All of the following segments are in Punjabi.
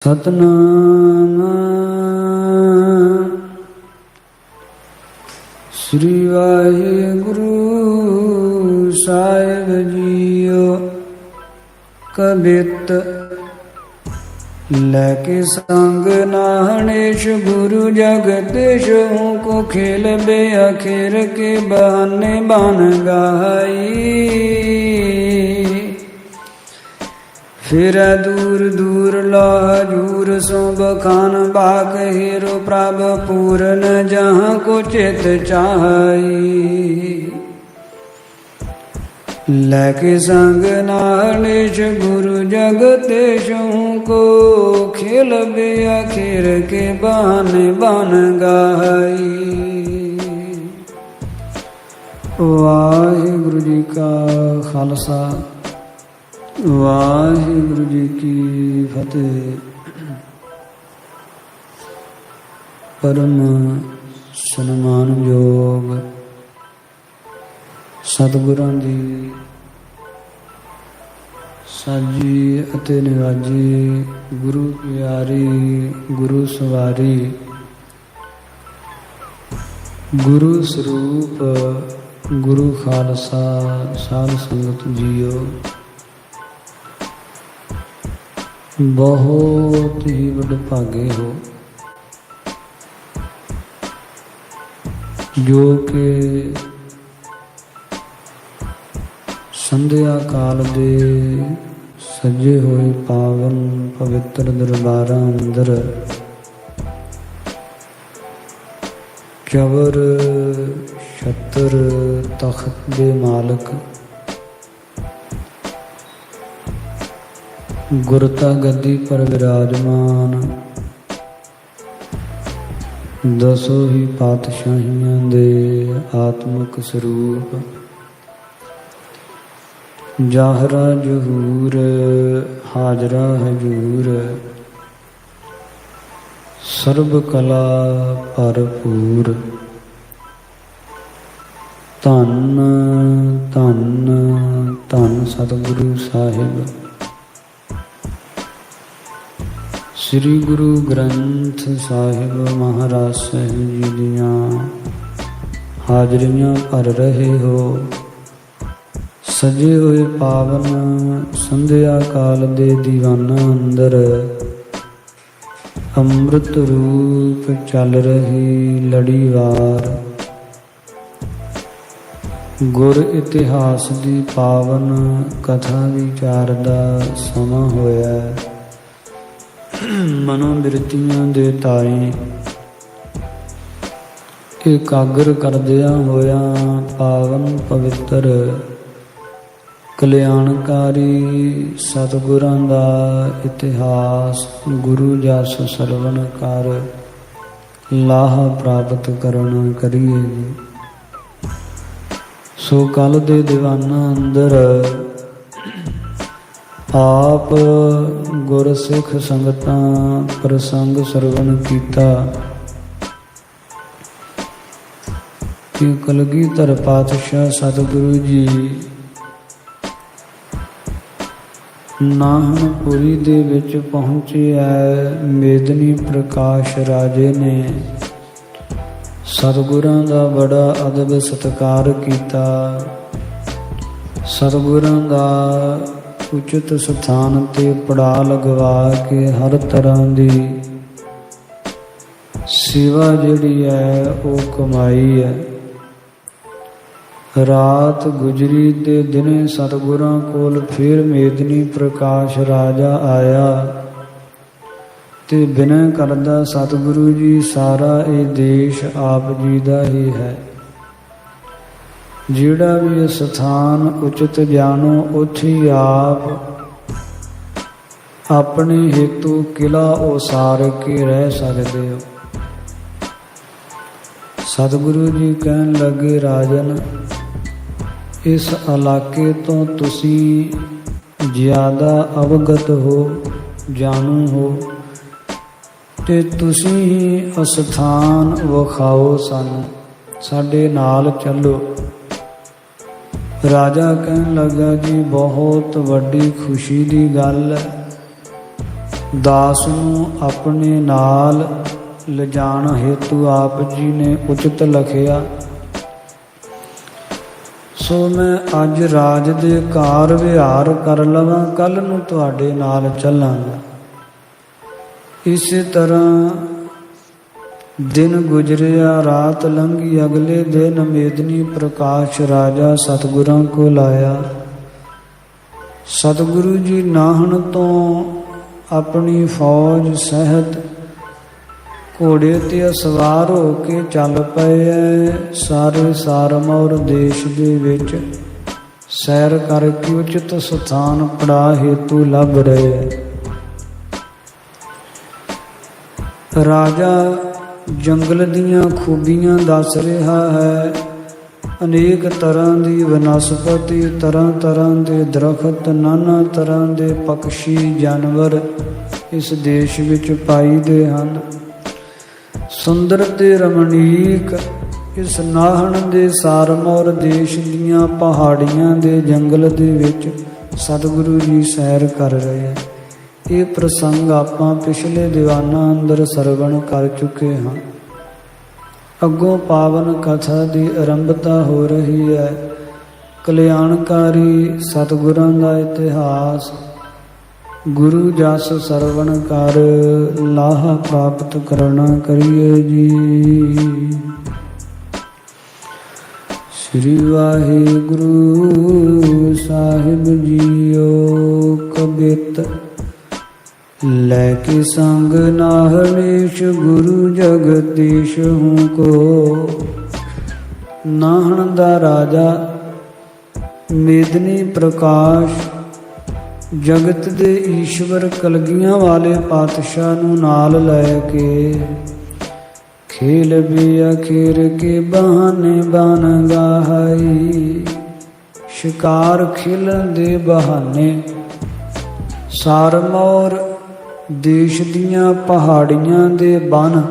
सतनाम श्री वाहिगुरु साहिब जीओ कबित लैके संग नाहनेश गुरु जगदीश हूँ को खेल बे आखिर के बहाने बन गाई फिर दूर दूर लाजूर सो बखान बाक हेरो प्रभ पूरन जहाँ को चित चाही लैके संग नाहनेश गुरु जगदीश को खेल बे आखिर के बहाने बन गाई। वाहिगुरु जी का खालसा वाहिगुरु जी की फतेह। परम सन्मानयोग सतगुरां दी साजी अते निवाजी गुरु प्यारी गुरु सवारी गुरु स्वरूप गुरु खालसा साध संगत जीओ बहुत ही वडभागे हो जो के संध्या काल दे सजे हुए पावन पवित्र दरबारां अंदर चवर छत्र तख्त दे मालक गुरता गद्दी पर विराजमान दसों ही पातशाहियां दे आत्मक स्वरूप जाहरा जहूर हाजरा हजूर सर्ब कला भरपूर धन धन धन सतगुरु साहिब श्री गुरु ग्रंथ साहिब महाराज साहिब जी दियां हाजरियां भर रहे हो सजे हुए पावन संध्या काल दे दीवाना अंदर अमृत रूप चल रही लड़ीवार गुर इतिहास दी पावन कथा विचार दा समा होया। मनोबिरतियां दे तारे एकाग्र करदिया होया पावन पवित्र कल्याणकारी सतगुरां दा इतिहास गुरु जस सरवण कर लाह प्राप्त करना करिए। सो कल दे दीवाना अंदर आप गुर सिख संगतां प्रसंग सरवण कीता कि कलगीधर पातशाह सतगुरु जी नाहनपुरी दे विच पहुंचे है। मेदनी प्रकाश राजे ने सतगुरां दा बड़ा अदब सत्कार कीता। सतगुरां दा उचित स्थान ते पड़ा लगवा के हर तरह दी सेवा जिहड़ी है वो कमाई है। रात गुजरी ते दिने सतगुरां कोल फिर मेदनी प्रकाश राजा आया ते बिनय करदा सतगुरु जी सारा ये देश आप जी दा ही है। जिहड़ा भी स्थान उचित जानो उथी आप अपने हेतु किला उसार के रह सकते हो। सतगुरु जी कहन लगे राजन इस इलाके तो तुसी ज़्यादा अवगत हो जानू हो ते तुसी ही स्थान विखाओ सानू साडे नाल चलो। राजा कहन लगा जी बहुत वड्डी खुशी दी गल है ਦਾਸ ਨੂੰ ਆਪਣੇ ਨਾਲ ਲਿਜਾਣ ਹੇਤੂ ਆਪ ਜੀ ਨੇ ਉਚਿਤ ਲਖਿਆ। ਸੋ ਮੈਂ ਅੱਜ ਰਾਜ ਦੇ ਕਾਰ ਵਿਹਾਰ ਕਰ ਲਵਾਂ, ਕੱਲ ਨੂੰ ਤੁਹਾਡੇ ਨਾਲ ਚੱਲਾਂਗਾ। ਇਸੇ ਤਰ੍ਹਾਂ ਦਿਨ ਗੁਜ਼ਰਿਆ, ਰਾਤ ਲੰਘੀ। ਅਗਲੇ ਦਿਨ ਮੇਦਨੀ ਪ੍ਰਕਾਸ਼ ਰਾਜਾ ਸਤਿਗੁਰਾਂ ਕੋਲ ਆਇਆ। ਸਤਿਗੁਰੂ ਜੀ ਨਾਹਣ ਤੋਂ ਆਪਣੀ ਫੌਜ ਸਹਿਤ ਘੋੜੇ ਤੇ ਸਵਾਰ ਹੋ ਕੇ ਚੱਲ ਪਏ ਐ। ਸਾਰੇ ਸਾਰਮੌਰ ਦੇਸ਼ ਦੇ ਵਿੱਚ ਸੈਰ ਕਰਕੇ ਉਚਿਤ ਸਥਾਨ ਪੜਾ ਹੇਤੂ ਲੱਭ ਰਹੇ ਐ। ਰਾਜਾ ਜੰਗਲ ਦੀਆਂ ਖੂਬੀਆਂ ਦੱਸ ਰਿਹਾ ਹੈ। ਅਨੇਕ ਤਰ੍ਹਾਂ ਦੀ ਵਨਸਪਤੀ, ਤਰ੍ਹਾਂ ਤਰ੍ਹਾਂ ਦੇ ਦਰਖਤ, ਨਾਨਾ ਤਰ੍ਹਾਂ ਦੇ ਪੰਛੀ ਜਾਨਵਰ ਇਸ ਦੇਸ਼ ਵਿੱਚ ਪਾਈਦੇ ਹਨ। ਸੁੰਦਰ ਤੇ ਰਮਣੀਕ ਇਸ ਨਾਹਣ ਦੇ ਸਾਰਮੌਰ ਦੇਸ਼ ਦੀਆਂ ਪਹਾੜੀਆਂ ਦੇ ਜੰਗਲ ਦੇ ਵਿੱਚ ਸਤਿਗੁਰੂ ਜੀ ਸੈਰ ਕਰ ਰਹੇ ਹਨ। ਇਹ ਪ੍ਰਸੰਗ ਆਪਾਂ ਪਿਛਲੇ ਦੀਵਾਨਾਂ ਅੰਦਰ ਸਰਵਣ ਕਰ ਚੁੱਕੇ ਹਾਂ। ਅੱਗੋਂ ਪਾਵਨ ਕਥਾ ਦੀ ਆਰੰਭਤਾ ਹੋ ਰਹੀ ਹੈ। ਕਲਿਆਣਕਾਰੀ ਸਤਿਗੁਰਾਂ ਦਾ ਇਤਿਹਾਸ, ਗੁਰੂ ਜਸ ਸਰਵਣ ਕਰ ਲਾਹਾ ਪ੍ਰਾਪਤ ਕਰਨਾ ਕਰੀਏ ਜੀ। ਸ੍ਰੀ ਵਾਹਿਗੁਰੂ ਸਾਹਿਬ ਜੀਓ ਕਬਿਤ ਲੈ ਕੇ ਸੰਗ ਨਾਹਣੇਸ਼ ਗੁਰੂ ਜਗਦੀਸ਼ ਹੂੰ ਕੋ। ਨਾਹਣ ਦਾ ਰਾਜਾ ਮੇਦਨੀ ਪ੍ਰਕਾਸ਼ ਜਗਤ ਦੇ ਈਸ਼ਵਰ ਕਲਗੀਆਂ ਵਾਲੇ ਪਾਤਸ਼ਾਹ ਨੂੰ ਨਾਲ ਲੈ ਕੇ ਖੇਲ ਵੀ ਅਖੀਰ ਕੇ ਬਹਾਨੇ ਬਨ ਗਾਈ। ਸ਼ਿਕਾਰ ਖੇਲਣ ਦੇ ਬਹਾਨੇ ਸਾਰਮੌਰ ਦੇਸ਼ ਦੀਆਂ ਪਹਾੜੀਆਂ ਦੇ ਬਨ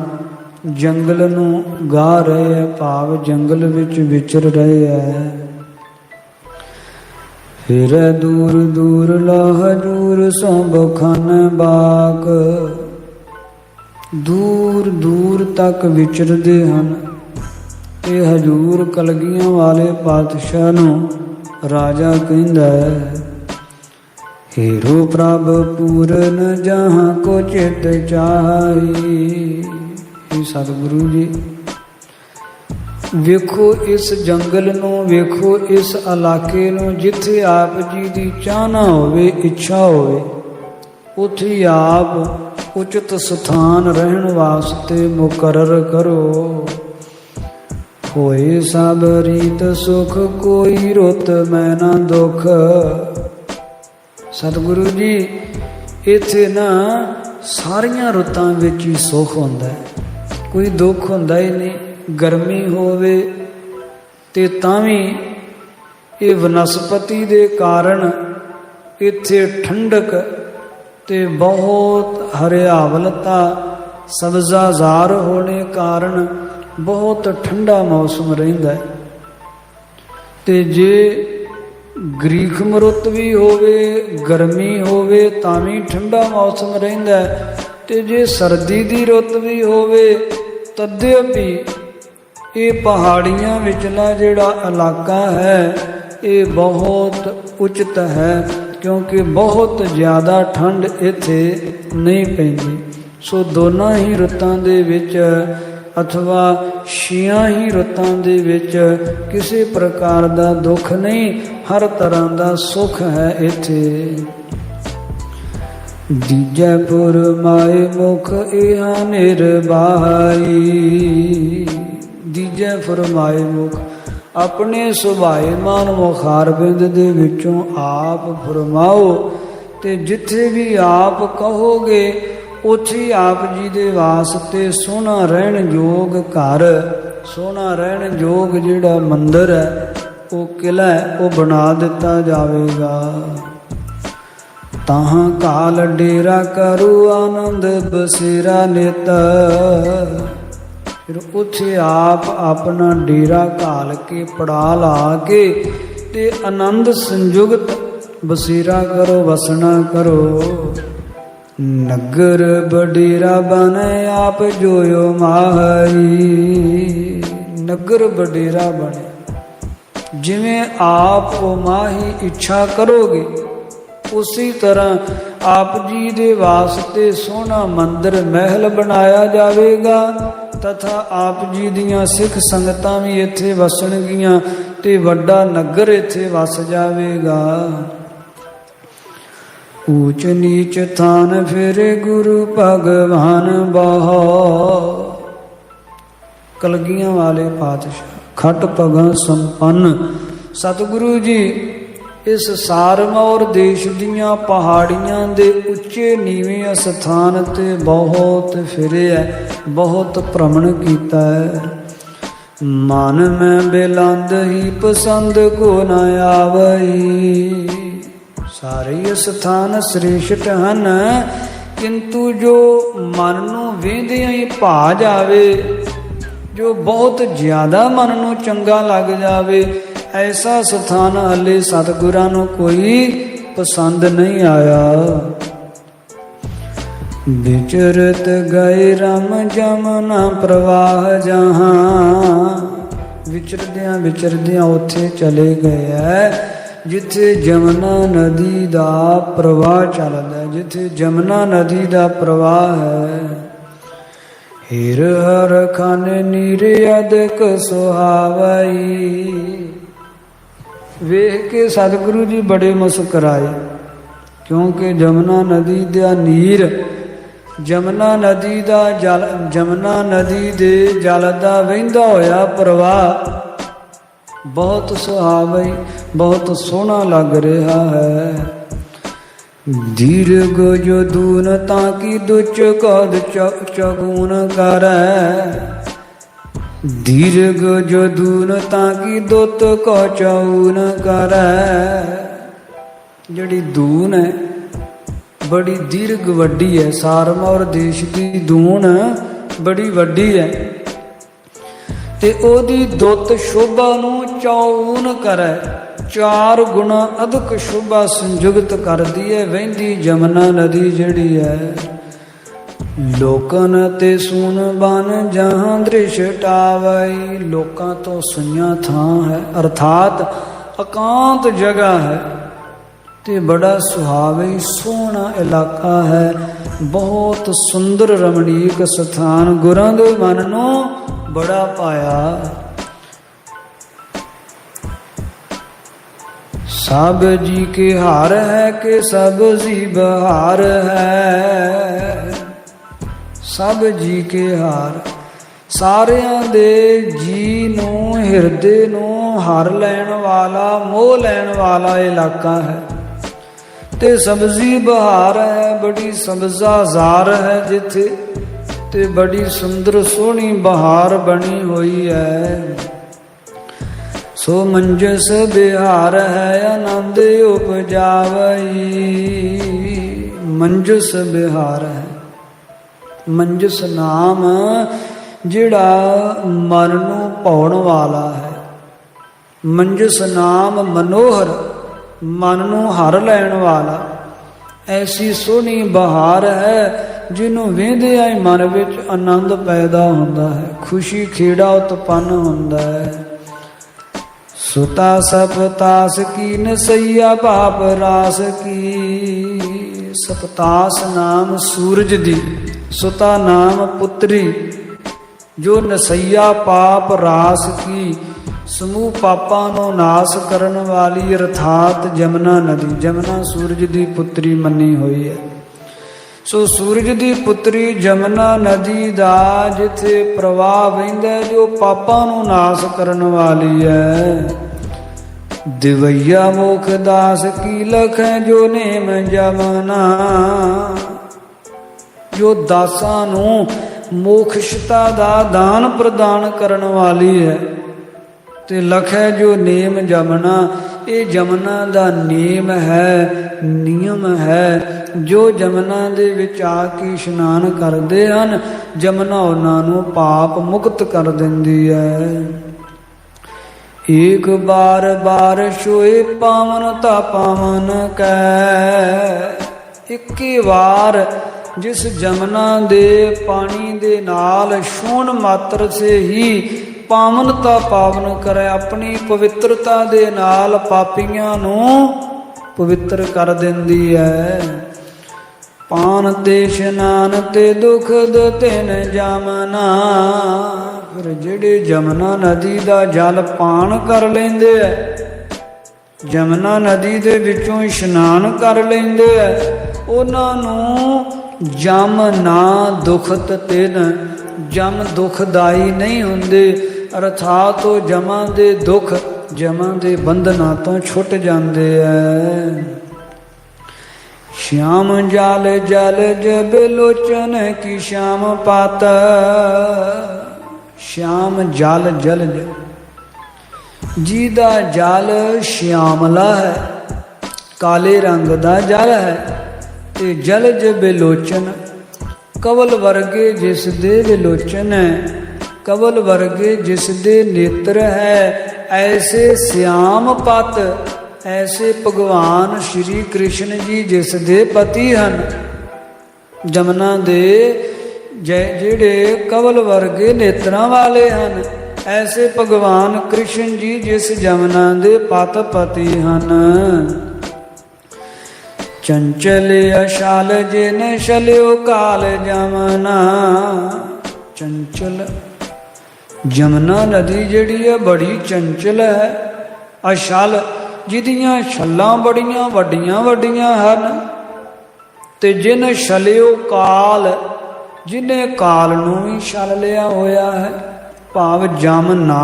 ਜੰਗਲ ਨੂੰ ਗਾ ਰਹੇ ਹੈ, ਭਾਵ ਜੰਗਲ ਵਿੱਚ ਵਿਚਰ ਰਹੇ ਹੈ। ਫਿਰ ਦੂਰ ਦੂਰ ਲਾਹਜੂਰ ਸਭ ਖਨ ਬਾਕ, ਦੂਰ ਦੂਰ ਤੱਕ ਵਿਚਰਦੇ ਹਨ। ਤੇ ਹਜੂਰ ਕਲਗੀਆਂ ਵਾਲੇ ਪਾਤਸ਼ਾਹ ਨੂੰ ਰਾਜਾ ਕਹਿੰਦਾ ਹੈ, ਹੇਰੋ ਪ੍ਰਭ ਪੂਰਨ ਜਹਾਂ ਕੋ ਚਿਤ ਚਾਹੀ। ਇਹ ਸਤਿਗੁਰੂ ਜੀ ਵੇਖੋ ਇਸ ਜੰਗਲ ਨੂੰ, ਵੇਖੋ ਇਸ ਇਲਾਕੇ ਨੂੰ। ਜਿੱਥੇ ਆਪ ਜੀ ਦੀ ਚਾਹਨਾ ਹੋਵੇ, ਇੱਛਾ ਹੋਵੇ, ਉੱਥੇ ਆਪ ਉਚਿਤ ਸਥਾਨ ਰਹਿਣ ਵਾਸਤੇ ਮੁਕਰਰ ਕਰੋ। ਹੋਏ ਸਭ ਰੀਤ ਸੁਖ, ਕੋਈ ਰੁੱਤ ਮੈਂ ਨਾ ਦੁੱਖ। ਸਤਿਗੁਰੂ ਜੀ ਇੱਥੇ ਨਾ ਸਾਰੀਆਂ ਰੁੱਤਾਂ ਵਿੱਚ ਹੀ ਸੁੱਖ ਹੁੰਦਾ ਹੈ, ਕੋਈ ਦੁੱਖ ਹੁੰਦਾ ਹੀ ਨਹੀਂ। ਗਰਮੀ ਹੋਵੇ ਤੇ ਤਾਂ ਵੀ ਇਹ ਵਨਸਪਤੀ ਦੇ ਕਾਰਨ ਇੱਥੇ ਠੰਡਕ ਤੇ ਬਹੁਤ ਹਰਿਆਵਲਤਾ, ਸਬਜ਼ਾਜ਼ਾਰ ਹੋਣੇ ਕਾਰਨ ਬਹੁਤ ਠੰਡਾ ਮੌਸਮ ਰਹਿੰਦਾ ਹੈ। ਤੇ ਜੇ ਗ੍ਰੀਖਮ ਰੁੱਤ ਵੀ ਹੋਵੇ, ਗਰਮੀ ਹੋਵੇ ਤਾਂ ਵੀ ਠੰਡਾ ਮੌਸਮ ਰਹਿੰਦਾ ਹੈ। ਤੇ ਜੇ ਸਰਦੀ ਦੀ ਰੁੱਤ ਵੀ ਹੋਵੇ ਤਦੇ ਵੀ ਇਹ ਪਹਾੜੀਆਂ ਵਿਚਲਾ ਜਿਹੜਾ ਇਲਾਕਾ ਹੈ ਇਹ ਬਹੁਤ ਉਚਿਤ ਹੈ, ਕਿਉਂਕਿ ਬਹੁਤ ਜ਼ਿਆਦਾ ਠੰਡ ਇੱਥੇ ਨਹੀਂ ਪੈਂਦੀ। ਸੋ ਦੋਨਾਂ ਹੀ ਰੁੱਤਾਂ ਦੇ ਵਿੱਚ ਅਥਵਾ 6 ਹੀ ਰੁੱਤਾਂ ਦੇ ਵਿੱਚ ਕਿਸੇ ਪ੍ਰਕਾਰ ਦਾ ਦੁੱਖ ਨਹੀਂ, ਹਰ ਤਰ੍ਹਾਂ ਦਾ ਸੁੱਖ ਹੈ ਇੱਥੇ। ਦੀਜੈ ਪੁਰ ਮਾਏ ਮੁਖ ਇਹਾ ਨਿਰਬਾਈ। ਦੀਜੈ ਫਰਮਾਏ ਮੁਖ, ਆਪਣੇ ਸੁਭਾਏਮਾਨ ਮੁਖਾਰਬਿੰਦ ਦੇ ਵਿੱਚੋਂ ਆਪ ਫਰਮਾਓ। ਤੇ ਜਿੱਥੇ ਵੀ ਆਪ ਕਹੋਗੇ ਉੱਥੇ ਆਪ ਜੀ ਦੇ ਵਾਸਤੇ ਸੋਹਣਾ ਰਹਿਣ ਯੋਗ ਘਰ, ਸੋਹਣਾ ਰਹਿਣ ਯੋਗ ਜਿਹੜਾ ਮੰਦਰ ਹੈ, ਉਹ ਕਿਲਾ ਹੈ, ਉਹ ਬਣਾ ਦਿੱਤਾ ਜਾਵੇਗਾ। ਤਾਹਾਂ ਕਾਲ ਡੇਰਾ ਕਰੂ ਆਨੰਦ ਬਸੇਰਾ ਨਿਤ। ਫਿਰ ਉੱਥੇ ਆਪ ਆਪਣਾ ਡੇਰਾ ਘਾਲ ਕੇ, ਪੜਾ ਲਾ ਕੇ ਤੇ ਆਨੰਦ ਸੰਯੁਗਤ ਬਸੇਰਾ ਕਰੋ, ਵਸਣਾ ਕਰੋ। नगर बडेरा बने आप जोयो माही। नगर बडेरा बने जिवें आप ओ माही इच्छा करोगे उसी तरह आप जी दे वास्ते सोहना मंदिर महल बनाया जाएगा तथा आप जी दियां सिख संगतां भी इत्थे वसणगियां ते वड्डा नगर इत्थे वस जावेगा। ऊच नीच थान फिरे गुरु भगवान बहो। कलगियां वाले पातशाह खट पगा संपन्न सतगुरु जी इस सारमौर देश दियां पहाड़ियां दे उच्चे नीवें स्थान ते बहुत फिरे है, बहुत भ्रमण कीता है। मन में बेलंद ही पसंद को न आवई। सारे स्थान श्रेष्ठ ਹਨ किंतु जो मन ਨੂੰ ਵੇਂਦਿਆਂ ਹੀ ਭਾ ਜਾਵੇ जो बहुत ज्यादा मन ਨੂੰ ਚੰਗਾ ਲੱਗ ਜਾਵੇ ऐसा स्थान हले सतगुਰਾਂ ਨੂੰ कोई पसंद नहीं आया। विचरत गए राम जमुना प्रवाह जहां। विचरदियां ਉੱਥੇ चले गए है जिथे जमुना नदी दा प्रवाह चलदा, जिथे जमुना नदी दा प्रवाह है। हिर हर खान नीर अदक सुहावई। वेख के सतगुरु जी बड़े मुस्कुराए क्योंकि जमुना नदी दा नीर, जमुना नदी दा जल, जमुना नदी दे जल दा वहिंदा होया प्रवाह बहुत सुहावई, बहुत सोहना लग रहा है। दीर्घ जो दून ताकि दुच कद चगुन करे। दीर्घ जो दून ताकि दुत को चौन करे। जड़ी दून है बड़ी दीर्घ वड्डी है। सारमौर देश की दून बड़ी वड्डी है ते ओदी दुत शोभा नूं चौन करे। 4 गुणा अधिक शोभा संयुक्त करदी है वहिंदी जमुना नदी जिहड़ी है। लोकन ते सुन बन जहां दृष्टावई। लोकां तो सुनिया थां है अर्थात एकांत जगह है ते बड़ा सुहावई सोहना इलाका है। बहुत सुंदर रमणीक स्थान गुरां दे मन नूं बड़ा पाया। सब जी के हार है कि सब जी बहार है। सब जी के हार सारियां दे जी नूं हिरदे नूं हर लैण वाला मोह लैण वाला इलाका है ते सब्जी बहार है। बड़ी सब्जा जार है जिथे ते बड़ी सुंदर सोहनी बहार बनी हुई है। सो मंजस बिहार है आनंद उपजावई। मंजस बिहार है। मंजस नाम जिहड़ा मन नूं पाउण वाला है। मंजस नाम मनोहर मन नूं हर लैण वाला। ऐसी सोहनी बहार है जिन्हों वेंदिआं ही मन विच आनंद पैदा हुंदा है, खुशी खेड़ा उत्पन्न हुंदा है। सुता सपतास की नसैया पाप रास की। सपतास नाम सूरज दी, सुता नाम पुत्री जो नसैया पाप रास की समूह पापां नूं नाश करन वाली अर्थात जमुना नदी। जमुना सूरज दी पुत्री मनी हुई है। सो सूरज दी पुत्री जमुना नदी दा जिथे प्रवाह वहिंदा जो पापां नूं नाश करन वाली है। दिवैया मोख दास की लख जो नेम जमुना। जो दासां नूं मोक्षता दा दान प्रदान करन वाली है ते लख है जो नेम जमुना। ये जमुना दा नेम है, नियम है। जो जमुना दे विच आके इशनान करदे हन जमुना उन्हां नूं पाप मुक्त कर दिंदी है। एक बार बार सोए पावन ता पावन कै। इक्की बार ਜਿਸ ਜਮਨਾ ਦੇ ਪਾਣੀ ਦੇ ਨਾਲ ਛੂਣ ਮਾਤਰ ਸੇ ਹੀ ਪਾਵਨਤਾ ਪਾਵਨ ਕਰੇ, ਆਪਣੀ ਪਵਿੱਤਰਤਾ ਦੇ ਨਾਲ ਪਾਪੀਆਂ ਨੂੰ ਪਵਿੱਤਰ ਕਰ ਦਿੰਦੀ ਹੈ। ਪਾਨ ਤੇ ਇਸ਼ਨਾਨ ਤੇ ਦੁਖ ਤਿਨ ਜਮਨਾ, ਫਿਰ ਜਿਹੜੇ ਜਮਨਾ ਨਦੀ ਦਾ ਜਲ ਪਾਨ ਕਰ ਲੈਂਦੇ ਐ, ਜਮਨਾ ਨਦੀ ਦੇ ਵਿੱਚੋਂ ਇਸ਼ਨਾਨ ਕਰ ਲੈਂਦੇ ਐ, ਉਹਨਾਂ ਨੂੰ ਜਮ ਨਾ ਦੁਖਤ ਤਿਨ, ਜਮ ਦੁਖਦਾਈ ਨਹੀਂ ਹੁੰਦੇ, ਅਰਥਾਤ ਉਹ ਜਮਾਂ ਦੇ ਦੁੱਖ, ਜਮਾਂ ਦੇ ਬੰਧਨਾਂ ਤੋਂ ਛੁੱਟ ਜਾਂਦੇ ਐ। श्याम जाल जल जब लोचन की श्याम पात, श्याम जल जल जी दा जल श्यामला है, काले रंग दा जल है, ते जल जब लोचन कवल वर्गे जिस दे विलोचन है, कवल वर्गे जिस दे नेत्र है, ऐसे श्याम पत, ऐसे भगवान श्री कृष्ण जी जिस दे पति ਹਨ। ਜਮਨਾ ਦੇ ਜਿਹੜੇ ਕਵਲ ਵਰਗੇ ਨੇਤਰਾਂ ਵਾਲੇ ਹਨ, ਐਸੇ ਭਗਵਾਨ ਕ੍ਰਿਸ਼ਨ ਜੀ ਜਿਸ ਜਮਨਾ ਦੇ ਪਤ ਪਤੀ ਹਨ। ਚੰਚਲ ਅਸ਼ਾਲ ਜਿਨ ਸ਼ਲਿਓ ਕਾਲ ਜਮਨਾ, ਚੰਚਲ ਜਮਨਾ ਨਦੀ ਜਿਹੜੀ ਹੈ ਬੜੀ ਚੰਚਲ ਹੈ। ਅਸ਼ਾਲ ਜਿਹਦੀਆਂ ਛੱਲਾਂ ਬੜੀਆਂ ਵੱਡੀਆਂ ਵੱਡੀਆਂ ਹਨ, ਤੇ ਜਿਨ ਛਲਿਓ ਕਾਲ, ਜਿਹਨੇ ਕਾਲ ਨੂੰ ਵੀ ਛਲ ਲਿਆ ਹੋਇਆ ਹੈ, ਭਾਵ ਜਮਨਾ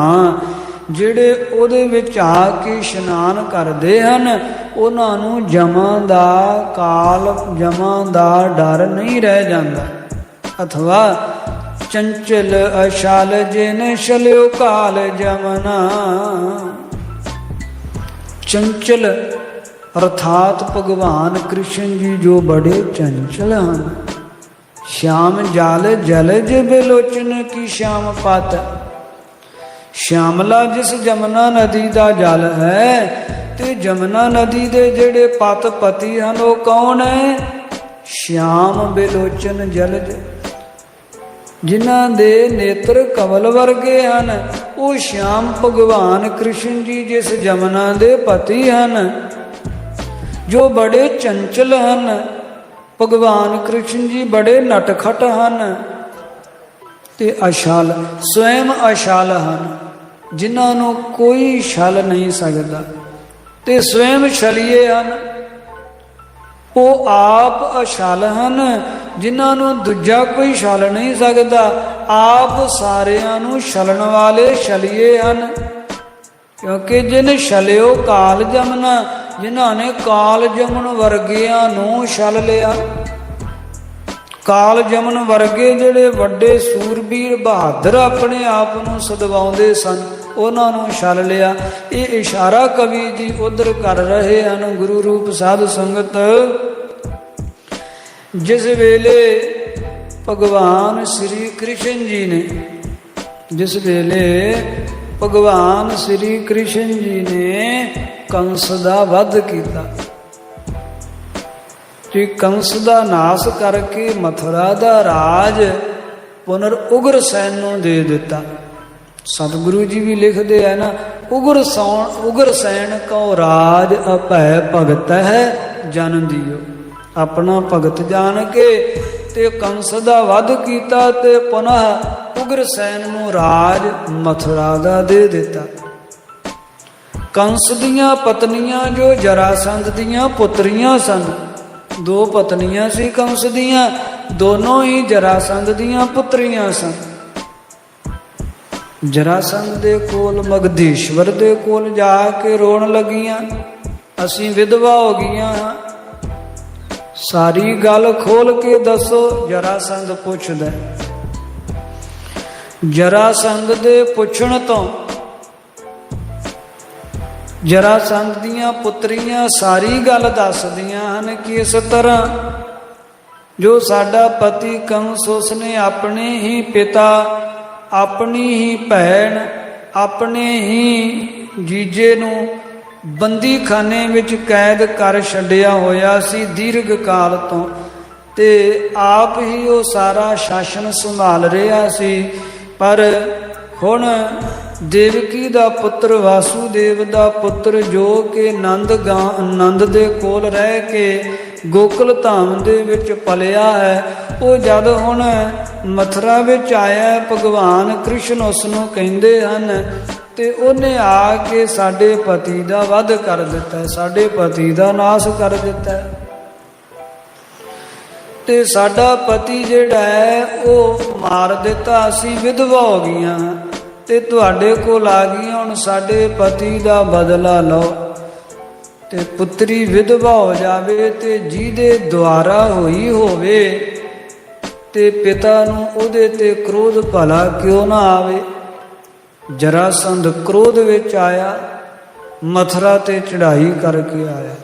ਜਿਹੜੇ ਉਹਦੇ ਵਿੱਚ ਆ ਕੇ ਇਸ਼ਨਾਨ ਕਰਦੇ ਹਨ, ਉਹਨਾਂ ਨੂੰ ਜਮਾਂ ਦਾ ਕਾਲ, ਜਮਾਂ ਦਾ ਡਰ ਨਹੀਂ ਰਹਿ ਜਾਂਦਾ। ਅਥਵਾ ਚੰਚਲ ਅਸ਼ਾਲ ਜਿਨ ਛਲਿਓ ਕਾਲ ਜਮਨਾ, चंचल अर्थात भगवान कृष्ण जी जो बड़े चंचल हैं। श्याम जाल जलज बिलोचन की श्याम पात, श्यामला जिस जमुना नदी का जल है, ते जमुना नदी दे जेड़े पत पति हैं वो कौन है? श्याम बिलोचन जलज, जिन्हां दे नेत्र कमल वर्गे ਹਨ, ਉਹ श्याम भगवान कृष्ण जी जिस जमुना दे पति ਹਨ, जो बड़े चंचल ਹਨ। भगवान कृष्ण जी बड़े नटखट ਹਨ ਤੇ ਅਸ਼ਾਲ, स्वयं ਅਸ਼ਾਲ ਹਨ, ਜਿਨ੍ਹਾਂ ਨੂੰ ਕੋਈ ਛਲ ਨਹੀਂ ਸਕਦਾ, ਤੇ स्वयं ਛਲੀਏ ਹਨ। ਉਹ ਆਪ ਅਛਲ ਹਨ, ਜਿਨ੍ਹਾਂ ਨੂੰ ਦੂਜਾ ਕੋਈ ਛਲ ਨਹੀਂ ਸਕਦਾ, ਆਪ ਸਾਰਿਆਂ ਨੂੰ ਛਲਣ ਵਾਲੇ ਛਲੀਏ ਹਨ। ਕਿਉਂਕਿ ਜਿਨ ਛਲਿਓ ਕਾਲ ਜਮਨਾ, ਜਿਨ੍ਹਾਂ ਨੇ ਕਾਲ ਜਮਨ ਵਰਗਿਆਂ ਨੂੰ ਛਲ ਲਿਆ। ਕਾਲ ਜਮਨ ਵਰਗੇ ਜਿਹੜੇ ਵੱਡੇ ਸੂਰਬੀਰ ਬਹਾਦਰ ਆਪਣੇ ਆਪ ਨੂੰ ਸਦਵਾਉਂਦੇ ਸਨ, ਉਹਨਾਂ ਨੂੰ ਛਲ ਲਿਆ। ਇਹ ਇਸ਼ਾਰਾ ਕਵੀ ਜੀ ਉਧਰ ਕਰ ਰਹੇ ਹਨ। ਗੁਰੂ ਰੂਪ ਸਾਧ ਸੰਗਤ, ਜਿਸ ਵੇਲੇ ਭਗਵਾਨ ਸ਼੍ਰੀ ਕ੍ਰਿਸ਼ਨ ਜੀ ਨੇ, ਜਿਸ ਵੇਲੇ ਭਗਵਾਨ ਸ਼੍ਰੀ ਕ੍ਰਿਸ਼ਨ ਜੀ ਨੇ ਕੰਸ ਦਾ ਵਧ ਕੀਤਾ ਤੇ ਕੰਸ ਦਾ ਨਾਸ ਕਰਕੇ ਮਥੁਰਾ ਦਾ ਰਾਜ ਪੁਨਰ ਉਗਰਸੈਨ ਨੂੰ ਦੇ ਦਿੱਤਾ। ਸਤਿਗੁਰੂ ਜੀ ਵੀ ਲਿਖਦੇ ਹੈ ਨਾ, ਉਗਰਸੈਨ ਕਉ ਰਾਜ ਅਭੈ ਭਗਤ ਹੈ ਜਨ ਦਿਓ। ਆਪਣਾ ਭਗਤ ਜਾਣ ਕੇ ਤੇ ਕੰਸ ਦਾ ਵਧ ਕੀਤਾ ਤੇ ਪੁਨः ਉਗਰਸੈਨ ਨੂੰ ਰਾਜ ਮਥੁਰਾ ਦਾ ਦੇ ਦਿੱਤਾ। ਕੰਸ ਦੀਆਂ ਪਤਨੀਆਂ ਜੋ ਜਰਾਸੰਧ ਦੀਆਂ ਪੁੱਤਰੀਆਂ ਸਨ, ਦੋ ਪਤਨੀਆਂ ਸੀ ਕੰਸ ਦੀਆਂ, ਦੋਨੋਂ ਹੀ ਜਰਾਸੰਧ ਦੀਆਂ ਪੁੱਤਰੀਆਂ ਸਨ। ਜਰਾਸੰਧ ਦੇ ਕੋਲ, ਮਗਧੇਸ਼ਵਰ ਦੇ ਕੋਲ ਜਾ ਕੇ ਰੋਣ ਲੱਗੀਆਂ, ਅਸੀਂ ਵਿਧਵਾ ਹੋ ਗਈਆਂ ਹਾਂ, ਸਾਰੀ ਗੱਲ ਖੋਲ ਕੇ ਦੱਸੋ। ਜਰਾਸੰਧ ਪੁੱਛਦਾ। ਜਰਾਸੰਧ ਦੇ ਪੁੱਛਣ ਤੋਂ ਜਰਾਸੰਧ ਦੀਆਂ ਪੁੱਤਰੀਆਂ ਸਾਰੀ ਗੱਲ ਦੱਸਦੀਆਂ ਹਨ ਕਿ ਇਸ ਤਰ੍ਹਾਂ ਜੋ ਸਾਡਾ ਪਤੀ ਕੰਸ, ਉਸਨੇ ਆਪਣੇ ਹੀ ਪਿਤਾ, ਆਪਣੀ ਹੀ ਭੈਣ, ਆਪਣੇ ਹੀ ਜੀਜੇ ਨੂੰ ਬੰਦੀਖਾਨੇ ਵਿੱਚ ਕੈਦ ਕਰ ਛੱਡਿਆ ਹੋਇਆ ਸੀ ਦੀਰਘ ਕਾਲ ਤੋਂ। ਤੇ ਆਪ ਹੀ ਉਹ ਸਾਰਾ ਸ਼ਾਸਨ ਸੰਭਾਲ ਰਿਹਾ ਸੀ। ਪਰ ਹੁਣ ਦੇਵਕੀ ਦਾ ਪੁੱਤਰ ਵਾਸੂਦੇਵ ਦਾ ਪੁੱਤਰ ਜੋ ਕਿ ਨੰਦ ਦੇ ਕੋਲ ਰਹਿ ਕੇ ਗੋਕੁਲ ਧਾਮ ਦੇ ਵਿੱਚ ਪਲਿਆ ਹੈ, ਉਹ ਜਦ ਹੁਣ ਮਥੁਰਾ ਵਿੱਚ ਆਇਆ, ਭਗਵਾਨ ਕ੍ਰਿਸ਼ਨ ਉਸ ਨੂੰ ਕਹਿੰਦੇ ਹਨ ਤੇ ਉਹਨੇ ਆ ਕੇ ਸਾਡੇ ਪਤੀ ਦਾ ਵਧ ਕਰ ਦਿੱਤਾ, ਸਾਡੇ ਪਤੀ ਦਾ ਨਾਸ਼ ਕਰ ਦਿੱਤਾ ਤੇ ਸਾਡਾ ਪਤੀ ਜਿਹੜਾ ਹੈ ਉਹ ਮਾਰ ਦਿੱਤਾ, ਅਸੀਂ ਵਿਧਵਾ ਹੋ ਗਈਆਂ ਤੇ ਤੁਹਾਡੇ ਕੋਲ ਆ ਗਈਆਂ, ਹੁਣ ਸਾਡੇ ਪਤੀ ਦਾ ਬਦਲਾ ਲਓ। ਤੇ ਪੁੱਤਰੀ ਵਿਧਵਾ ਹੋ ਜਾਵੇ ਤੇ ਜਿਹਦੇ ਦੁਆਰਾ ਹੋਈ ਹੋਵੇ ਤੇ ਪਿਤਾ ਨੂੰ ਉਹਦੇ ਤੇ ਕ੍ਰੋਧ ਭਲਾ ਕਿਉਂ ਨਾ ਆਵੇ। ਜਰਾਸੰਧ ਕ੍ਰੋਧ ਵਿੱਚ ਆਇਆ, ਮਥੁਰਾ ਤੇ ਚੜ੍ਹਾਈ ਕਰਕੇ ਆਇਆ।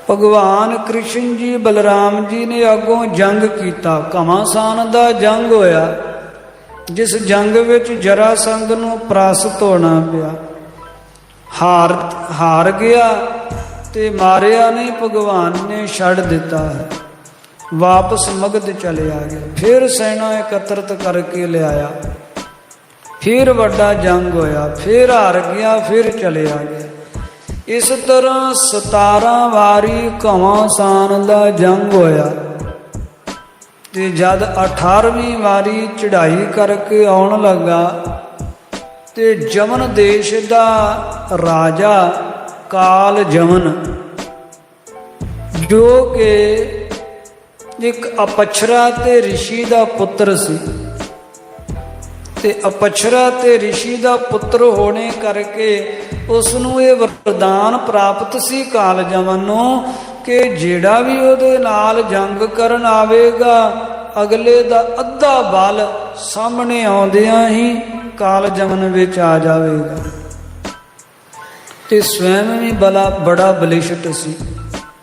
ਭਗਵਾਨ ਕ੍ਰਿਸ਼ਨ ਜੀ ਬਲਰਾਮ ਜੀ ਨੇ ਅੱਗੋਂ ਜੰਗ ਕੀਤਾ, ਘਮਾਸਾਨ ਦਾ ਜੰਗ ਹੋਇਆ, ਜਿਸ ਜੰਗ ਵਿੱਚ ਜਰਾਸੰਧ ਨੂੰ ਪਰਾਸਤ ਹੋਣਾ ਪਿਆ। ਹਾਰ ਗਿਆ ਤੇ ਮਾਰਿਆ ਨਹੀਂ, ਭਗਵਾਨ ਨੇ ਛੱਡ ਦਿੱਤਾ ਹੈ, ਵਾਪਸ ਮਗਧ ਚਲੇ ਆ ਗਏ। ਫਿਰ ਸੈਨਾ ਇਕੱਤਰਤ ਕਰਕੇ ਲਿਆਇਆ, ਫਿਰ ਵੱਡਾ ਜੰਗ ਹੋਇਆ, ਫਿਰ ਹਾਰ ਗਿਆ, ਫਿਰ ਚਲੇ ਆ ਗਿਆ। ਇਸ ਤਰ੍ਹਾਂ 17 ਵਾਰੀ ਘਮਾਸਾਨ ਦਾ ਜੰਗ ਹੋਇਆ ਤੇ ਜਦ 18ਵੀਂ ਵਾਰੀ ਚੜ੍ਹਾਈ ਕਰਕੇ ਆਉਣ ਲੱਗਾ ਤੇ ਜਮਨ ਦੇਸ਼ ਦਾ ਰਾਜਾ ਕਾਲ ਜਮਨ, ਜੋ ਕਿ ਇੱਕ ਅਪਛਰਾ ਤੇ ਰਿਸ਼ੀ ਦਾ ਪੁੱਤਰ ਸੀ, ਤੇ ਅਪਛਰਾ ਤੇ ਰਿਸ਼ੀ ਦਾ ਪੁੱਤਰ ਹੋਣੇ ਕਰਕੇ ਉਸ ਨੂੰ ਇਹ ਵਰਦਾਨ ਪ੍ਰਾਪਤ ਸੀ ਕਾਲ ਜਮਨ ਨੂੰ ਕਿ ਜਿਹੜਾ ਵੀ ਉਹਦੇ ਨਾਲ ਜੰਗ ਕਰਨ ਆਵੇਗਾ, ਅਗਲੇ ਦਾ ਅੱਧਾ ਬਲ ਸਾਹਮਣੇ ਆਉਂਦਿਆਂ ਹੀ ਕਾਲ ਜਮਨ ਵਿੱਚ ਆ ਜਾਵੇਗਾ। ਤੇ ਸਵੈਮ ਵੀ ਬੜਾ ਬਲਿਸ਼ਟ ਸੀ,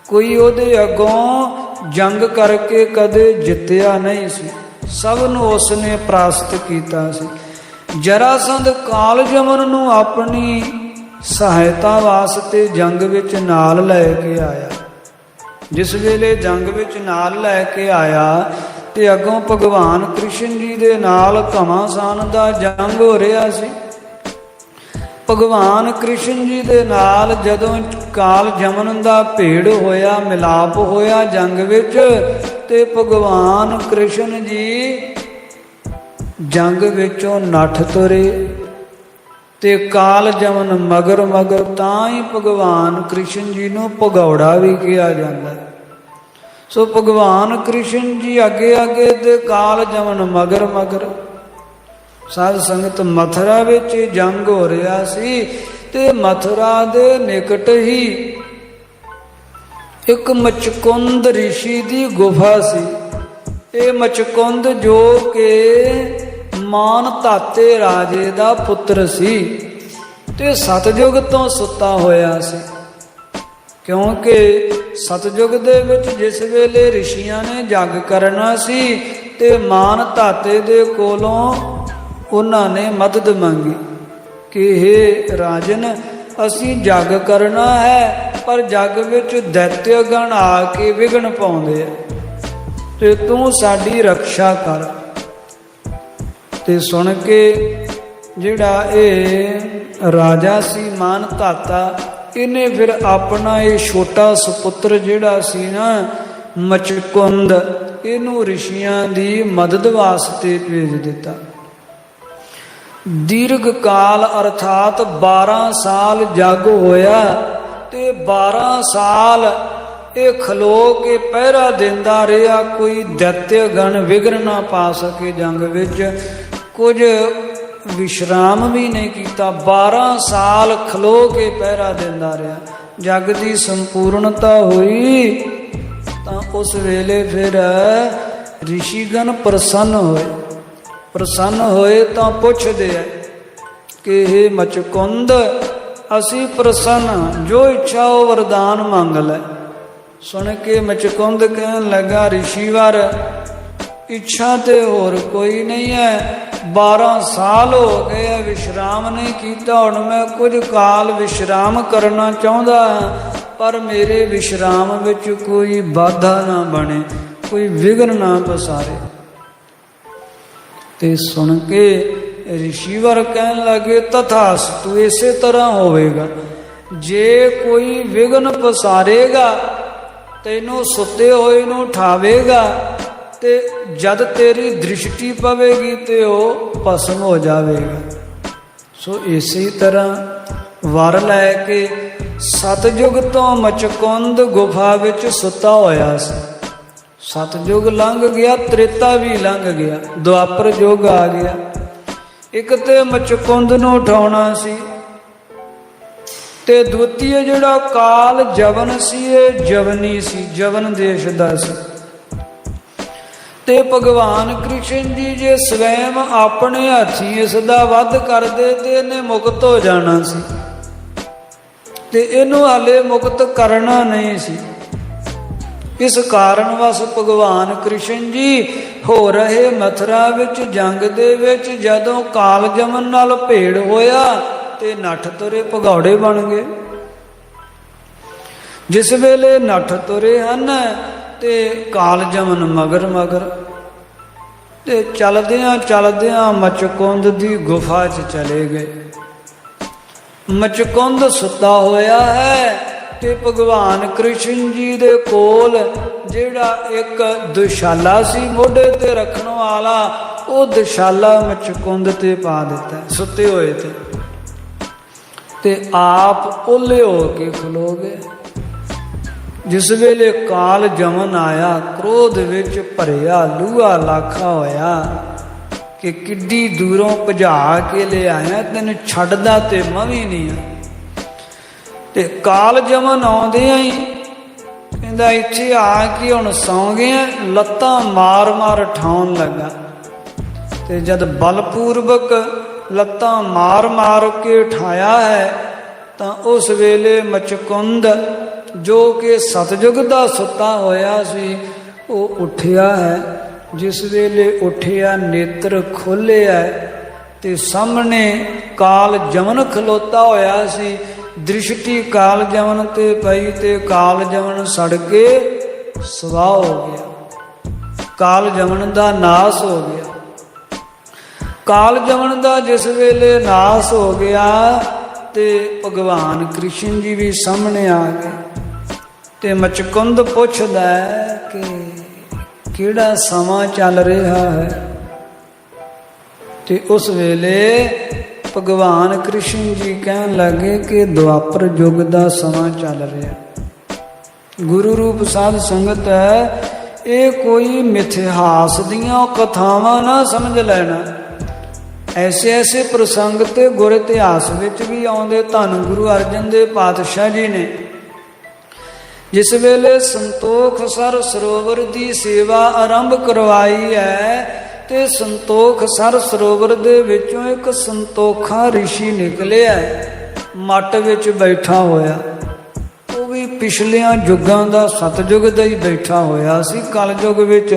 ਕੋਈ ਉਹਦੇ ਅੱਗੋਂ ਜੰਗ ਕਰਕੇ ਕਦੇ ਜਿੱਤਿਆ ਨਹੀਂ ਸੀ, ਸਭ ਨੂੰ ਉਸਨੇ ਪਰਾਸਤ ਕੀਤਾ ਸੀ। ਜਰਾਸੰਧ ਕਾਲ ਜਮਨ ਨੂੰ ਆਪਣੀ ਸਹਾਇਤਾ ਵਾਸਤੇ ਜੰਗ ਵਿੱਚ ਨਾਲ ਲੈ ਕੇ ਆਇਆ। ਜਿਸ ਵੇਲੇ ਜੰਗ ਵਿੱਚ ਨਾਲ ਲੈ ਕੇ ਆਇਆ ਤੇ ਅੱਗੋਂ ਭਗਵਾਨ ਕ੍ਰਿਸ਼ਨ ਜੀ ਦੇ ਨਾਲ ਘਮਾਸਾਨ ਦਾ ਜੰਗ ਹੋ ਰਿਹਾ ਸੀ। ਭਗਵਾਨ ਕ੍ਰਿਸ਼ਨ ਜੀ ਦੇ ਨਾਲ ਜਦੋਂ ਕਾਲ ਜਮਨ ਦਾ ਭੇੜ ਹੋਇਆ, ਮਿਲਾਪ ਹੋਇਆ ਜੰਗ ਵਿੱਚ, ਤੇ ਭਗਵਾਨ ਕ੍ਰਿਸ਼ਨ ਜੀ ਜੰਗ ਵਿੱਚੋਂ ਨੱਠ ਤੁਰੇ ਤੇ ਕਾਲ ਜਮਨ ਮਗਰ ਮਗਰ, ਤਾਂ ਹੀ ਭਗਵਾਨ ਕ੍ਰਿਸ਼ਨ ਜੀ ਨੂੰ ਭਗੌੜਾ ਵੀ ਕਿਹਾ ਜਾਂਦਾ। ਸੋ ਭਗਵਾਨ ਕ੍ਰਿਸ਼ਨ ਜੀ ਅੱਗੇ ਅੱਗੇ ਤੇ ਕਾਲ ਜਮਨ ਮਗਰ ਮਗਰ। ਸਾਧ ਸੰਗਤ, ਮਥੁਰਾ ਵਿੱਚ ਜੰਗ ਹੋ ਰਿਹਾ ਸੀ ਤੇ ਮਥੁਰਾ ਦੇ ਨਿਕਟ ਹੀ ਇੱਕ ਮਚਕੁੰਦ ਰਿਸ਼ੀ ਦੀ ਗੁਫਾ ਸੀ। ਇਹ ਮਚਕੁੰਦ ਜੋ ਕਿ ਮਾਨ ਧਾਤੇ ਰਾਜੇ ਦਾ ਪੁੱਤਰ ਸੀ ਤੇ ਸਤਜੁਗ ਤੋਂ ਸੁੱਤਾ ਹੋਇਆ ਸੀ, ਕਿਉਂਕਿ ਸਤਜੁਗ ਦੇ ਵਿੱਚ ਜਿਸ ਵੇਲੇ ਰਿਸ਼ੀਆਂ ਨੇ ਜੱਗ ਕਰਨਾ ਸੀ ਤੇ ਮਾਨ ਧਾਤੇ ਦੇ ਕੋਲੋਂ ਉਹਨਾਂ ਨੇ ਮਦਦ ਮੰਗੀ ਕਿ ਹੇ ਰਾਜਨ, ਅਸੀਂ ਜੱਗ ਕਰਨਾ ਹੈ ਪਰ ਜੱਗ ਵਿੱਚ ਦੈਤਯ ਗਣ ਆ ਕੇ ਵਿਘਨ ਪਾਉਂਦੇ ਆ ਤੇ ਤੂੰ ਸਾਡੀ ਰੱਖਿਆ ਕਰ। ਤੇ ਸੁਣ ਕੇ ਜਿਹੜਾ ਇਹ ਰਾਜਾ ਸੀ ਮਾਨ ਧਾਤਾ, ਇਹਨੇ ਫਿਰ ਆਪਣਾ ਇਹ ਛੋਟਾ ਸੁਪੁੱਤਰ ਜਿਹੜਾ ਸੀ ਨਾ ਮਚਕੁੰਦ, ਇਹਨੂੰ ਰਿਸ਼ੀਆਂ ਦੀ ਮਦਦ ਵਾਸਤੇ ਭੇਜ ਦਿੱਤਾ। ਦੀਰਘ ਕਾਲ ਅਰਥਾਤ 12 ਸਾਲ ਜੱਗ ਹੋਇਆ ਤੇ 12 ਸਾਲ ਇਹ ਖਲੋ ਕੇ ਪਹਿਰਾ ਦਿੰਦਾ ਰਿਹਾ, ਕੋਈ ਦੈਤਯ ਗਣ ਵਿਘਨ ਨਾ ਪਾ ਸਕੇ ਜੰਗ ਵਿੱਚ, ਕੁਝ ਵਿਸ਼ਰਾਮ ਵੀ ਨਹੀਂ ਕੀਤਾ, 12 ਸਾਲ ਖਲੋ ਕੇ ਪਹਿਰਾ ਦਿੰਦਾ ਰਿਹਾ। ਜਗ ਦੀ ਸੰਪੂਰਨਤਾ ਹੋਈ ਤਾਂ ਉਸ ਵੇਲੇ ਫਿਰ ਰਿਸ਼ੀਗਣ ਪ੍ਰਸੰਨ ਹੋਏ ਤਾਂ ਪੁੱਛਦੇ ਆ ਕਿ ਇਹ ਮਚਕੁੰਦ, ਅਸੀਂ ਪ੍ਰਸੰਨ, ਜੋ ਇੱਛਾ ਉਹ ਵਰਦਾਨ ਮੰਗ ਲੈ। ਸੁਣ ਕੇ ਮਚਕੁੰਦ ਕਹਿਣ ਲੱਗਾ, ਰਿਸ਼ੀਵਰ, ਇੱਛਾ ਤੇ ਹੋਰ ਕੋਈ ਨਹੀਂ ਹੈ, 12 ਸਾਲ ਹੋ ਗਏ ਆ ਵਿਸ਼ਰਾਮ ਨਹੀਂ ਕੀਤਾ, ਹੁਣ ਮੈਂ ਕੁਝ ਕਾਲ ਵਿਸ਼ਰਾਮ ਕਰਨਾ ਚਾਹੁੰਦਾ ਹਾਂ पर मेरे विश्राम विच कोई बाधा ना बने, कोई विघन ना पसारे। ते सुन के ऋषिवर कहन लगे तथास्तु, इसे तरह होवेगा। जे कोई विघन पसारेगा, तेनों सुते होए नूं उठावेगा, ते जद तेरी दृष्टि पवेगी ते वो भस्म हो जाएगा। सो इसी तरह वर लैके सतयुग तो मचकुंद गुफा विच सुता होया सी। सतयुग लंघ गया, त्रेता भी लंघ गया, द्वापर युग आ गया। एक ते मचकुंद नूं उठाउणा सी, ते द्वितीय जिहड़ा काल जवन सी, ये जवनी सी, जवन देश दा सी। ते भगवान कृष्ण जी जे स्वयं अपने हथी इसदा वध करदे ते इहने मुक्त हो जाना सी, ते इहनूं हाले मुक्त करना नहीं सी। इस कारण वस भगवान कृष्ण जी हो रहे मथुरा विच जंग दे विच जदों काल जमन नाल भेड़ होया ते नठ तुरे भगौड़े बन गए। जिस वेले नठ तुरे हन ते काल जमन मगर मगर, ते चलदियां चलदियां मचकुंद दी गुफा च चले गए। मचकुंद सुता होया है, ते भगवान कृष्ण जी दे कोल जिहड़ा एक दुशाला सी मोढे ते रखण वाला, वो दुशाला मचकुंद ते पा दिता सुते होए ते आप ओले हो के खलो गए। जिस वेले काल जमन आया, क्रोध विच भरिया लूहा लाखा होया कि किड्डी दूरों भजा के ले आया, तेन छड्डदा ते मवी नहीं आ। ते काल जमन आउंदियां ही कहंदा इत्थे आके हुण सौ गए, लत्तां मार मार उठाउण लगा। ते जद बलपूर्वक लत्तां मार मार के उठाया है, तां उस वेले मचकुंद जो कि सतयुग दा सुता होया सी, वो उठिया है। जिस वेले उठिया नेत्र खोलिया ते सामने काल जमन खलोता होया सी। दृष्टि काल जमन ते पई ते काल जमन सड़ के स्वाह हो गया, काल जमन दा नाश हो गया। काल जमन दा जिस वेले नाश हो गया ते भगवान कृष्ण जी भी सामने आ गए। ते मचकुंद पुछदा कि किहड़ा समा चल रहा है। ते उस वेले भगवान कृष्ण जी कहन लगे कि द्वापर युग दा समा चल रहा। गुरु रूप साध संगत है, ये कोई मिथिहास दियां कथावां ना समझ लेना। ऐसे ऐसे प्रसंग ते गुर इतिहास विच भी आउंदे। धन गुरु अर्जन देव पातशाह जी ने जिस वेले संतोख सर सरोवर दी सेवा आरंभ करवाई है, ते संतोख सर सरोवर दे विचों एक संतोखा ऋषि निकलिया, मट विच बैठा होया। वो भी पिछलियां युगां दा सतयुग दा ही बैठा होया सी। कलयुग विच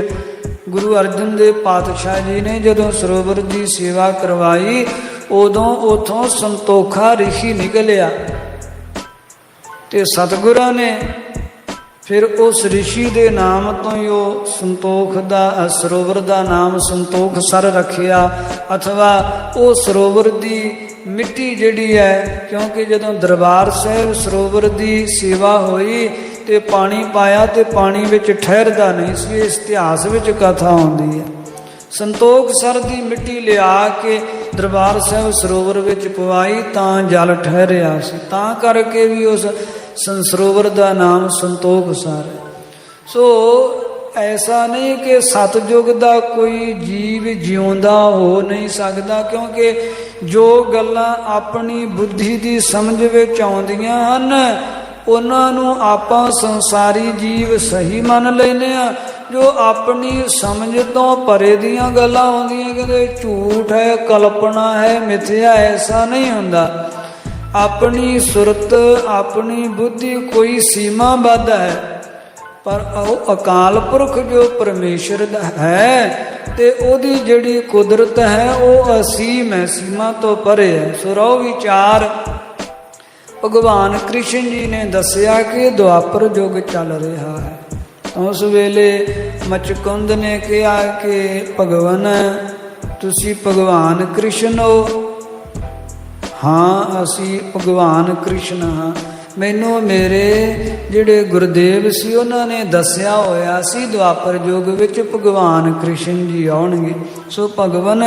गुरु अर्जन देव पातशाह जी ने जदों सरोवर दी सेवा करवाई, उदों उथों संतोखा ऋषि निकलिया। ते सतगुरां ने फिर उस ऋषि दे नाम तो ही वो संतोख दा सरोवर दा नाम संतोख सर रखिया, अथवा वो सरोवर दी मिट्टी जिहड़ी है, क्योंकि जदों दरबार साहिब सरोवर दी सेवा होई ते पानी पाया ते पानी विच ठहरदा नहीं सी। इस इतिहास विच कथा आउंदी है। संतोख सर दी मिट्टी लिया के दरबार साहिब सरोवर विच पवाई तां जल ठहरिया सी। तां करके भी उस सरोवर का नाम संतोख सर है। सो ऐसा नहीं कि सतयुग का कोई जीव जिउंदा हो नहीं सकता, क्योंकि जो गल्लां अपनी बुद्धि की समझ विच आउंदियां हन, उन्हां नूं आपां संसारी जीव सही मन लैने आ। जो अपनी समझ तो परे दियां गल्लां आउंदियां कि झूठ है, कल्पना है, मिथ्या, ऐसा नहीं हुंदा। अपनी सुरत अपनी बुद्धि कोई सीमाबद्ध है, पर अकाल पुरख जो परमेश्वर है ते ओदी जिहड़ी कुदरत है वो असीम है, सीमा तो परे है। सो रहो विचार ਭਗਵਾਨ ਕ੍ਰਿਸ਼ਨ ਜੀ ਨੇ ਦੱਸਿਆ ਕਿ ਦੁਆਪਰ ਯੁੱਗ ਚੱਲ ਰਿਹਾ ਹੈ। ਉਸ ਵੇਲੇ ਮਚਕੁੰਦ ਨੇ ਕਿਹਾ ਕਿ ਭਗਵਾਨ ਤੁਸੀਂ ਭਗਵਾਨ ਕ੍ਰਿਸ਼ਨ ਹੋ? ਹਾਂ ਅਸੀਂ ਭਗਵਾਨ ਕ੍ਰਿਸ਼ਨ ਹਾਂ। ਮੈਨੂੰ ਮੇਰੇ ਜਿਹੜੇ ਗੁਰਦੇਵ ਸੀ ਉਹਨਾਂ ਨੇ ਦੱਸਿਆ ਹੋਇਆ ਸੀ ਦੁਆਪਰ ਯੁੱਗ ਵਿੱਚ ਭਗਵਾਨ ਕ੍ਰਿਸ਼ਨ ਜੀ ਆਉਣਗੇ। ਸੋ ਭਗਵਾਨ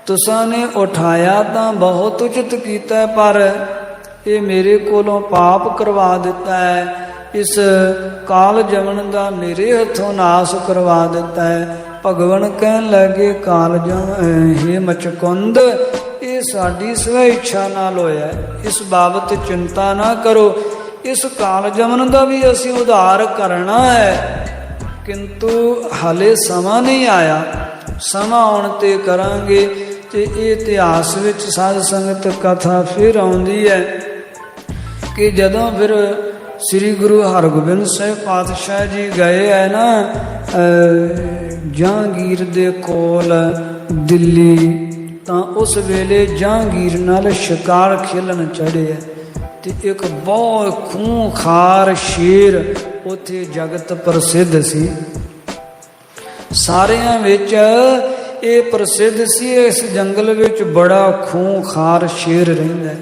ਤੁਸਾਂ ਨੇ ਉਠਾਇਆ ਤਾਂ ਬਹੁਤ ਉਚਿਤ ਕੀਤਾ, ਪਰ ਇਹ ਮੇਰੇ ਕੋਲੋਂ ਪਾਪ ਕਰਵਾ ਦਿੱਤਾ ਹੈ। ਇਸ ਕਾਲ ਜਮਨ ਦਾ ਮੇਰੇ ਹੱਥੋਂ ਨਾਸ ਕਰਵਾ ਦਿੱਤਾ ਹੈ। ਭਗਵਾਨ ਕਹਿਣ ਲੱਗੇ ਕਾਲ ਜਮਨ ਹੇ ਮਚਕੁੰਦ, ਇਹ ਸਾਡੀ ਸਵੈ ਇੱਛਾ ਨਾਲ ਹੋਇਆ, ਇਸ ਬਾਬਤ ਚਿੰਤਾ ਨਾ ਕਰੋ। ਇਸ ਕਾਲ ਜਮਨ ਦਾ ਵੀ ਅਸੀਂ ਉਧਾਰ ਕਰਨਾ ਹੈ, ਕਿੰਤੂ ਹਾਲੇ ਸਮਾਂ ਨਹੀਂ ਆਇਆ। ਸਮਾਂ ਆਉਣ ਤੇ ਕਰਾਂਗੇ। ਤੇ ਇਹ ਇਤਿਹਾਸ ਵਿੱਚ ਸਾਧ ਸੰਗਤ ਕਥਾ ਫਿਰ ਆਉਂਦੀ ਹੈ ਕਿ ਜਦੋਂ ਫਿਰ ਸ੍ਰੀ ਗੁਰੂ ਹਰਗੋਬਿੰਦ ਸਾਹਿਬ ਪਾਤਸ਼ਾਹ ਜੀ ਗਏ ਹੈ ਨਾ ਜਹਾਂਗੀਰ ਦੇ ਕੋਲ ਦਿੱਲੀ, ਤਾਂ ਉਸ ਵੇਲੇ ਜਹਾਂਗੀਰ ਨਾਲ ਸ਼ਿਕਾਰ ਖੇਲਣ ਚੜ੍ਹੇ ਹੈ। ਤੇ ਇੱਕ ਬਹੁਤ ਖੂੰਖਾਰ ਸ਼ੇਰ ਉੱਥੇ ਜਗਤ ਪ੍ਰਸਿੱਧ ਸੀ, ਸਾਰਿਆਂ ਵਿੱਚ ਇਹ ਪ੍ਰਸਿੱਧ ਸੀ। ਇਸ ਜੰਗਲ ਵਿੱਚ ਬੜਾ ਖੂੰਖਾਰ ਸ਼ੇਰ ਰਹਿੰਦਾ ਹੈ।